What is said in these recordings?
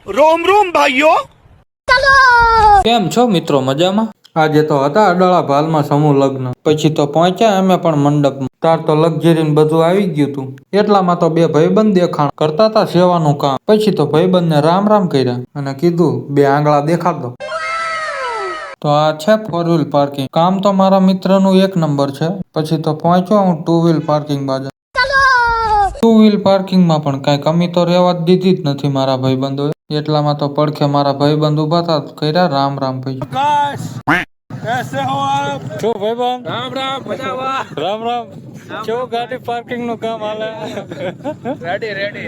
रोम रोम भाइयों। કેમ છો મિત્રો, મજામાં? આજે તો હતા અડાળા ભાલમાં સમૂહ લગ્ન, પછી તો પહોંચ્યા અમે પણ મંડપમાં. તાર તો લક્ઝરી ને બધું આવી ગયું તું. એટલામાં તો બે ભાઈબંધ દેખાણ કરતા હતા સેવાનું કામ. પછી તો ભાઈબંધને રામ રામ કર્યા અને કીધું બે આંગળા દેખાડ દો. તો આ છે 4 વ્હીલ પાર્કિંગ. કામ તો મારા મિત્રનું 1 નંબર છે. પછી તો પહોંચ્યો હું 2 વ્હીલ પાર્કિંગ બાજુ. 2 વ્હીલ પાર્કિંગમાં પણ કઈ કમી તો રહેવા જ દીધી જ નથી મારા ભાઈબંધોએ. એટલામાં તો પડખે મારા ભાઈબંધ ઉભા હતા, કર્યા રામ રામ પછી. कैसे हो आप? શું ભાઈબંધ? राम राम मजावा। રામ રામ. કેવું ગાડી પાર્કિંગ નું કામ હાલે? Ready ready.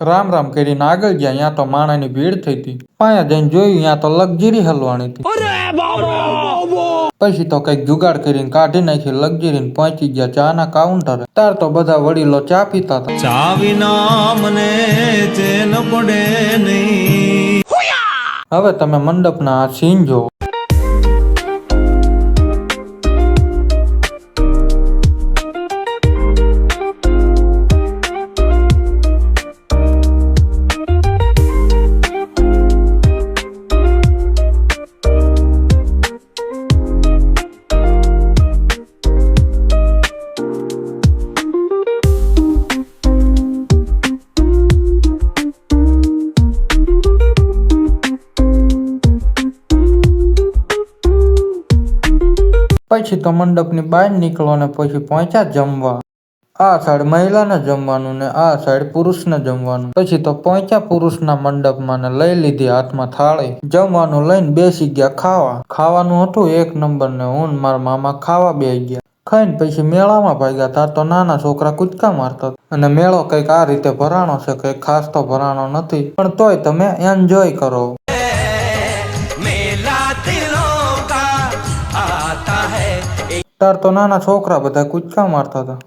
રામ રામ કરીને આગળ ગયા. ત્યાં તો માણસની ભીડ થઈ હતી. પાયા જઈને જોયું, ત્યાં તો લક્ઝરી હલવાણી હતી. પછી તો કઈક જુગાડ કરીને કાઢી નાખી લક્ઝરી. પહોંચી ગયા ચા ના કાઉન્ટરે. તાર તો બધા વડીલો ચા પીતા હતા. ચા વિના મને ચેન પડે નહીં. હવે તમે મંડપના આ સીન જોવો. પછી તો મંડપની બહાર નીકળો ને પછી પહોંચ્યા જમવા. આ સાઈડ મહિલાને જમવાનું ને આ સાઈડ પુરુષને જમવાનું. પછી તો પહોંચ્યા પુરુષના મંડપમાં ને લઈ લીધી હાથમાં થાળી. જમવાનું લઈને બેસી ગયા ખાવા. ખાવાનું હતું 1 નંબર ને હું ને મારા મામા ખાવા બેસી ગયા. ખાઈને પછી મેળામાં ભાગ્યા. તાર તો નાના છોકરા કૂદકા મારતા હતા. અને મેળો કઈક આ રીતે ભરાણો છે, કઈક ખાસ તો ભરાણો નથી, પણ તોય તમે એન્જોય કરો. તાર તો નાના છોકરા બધા કૂદકા મારતા હતા.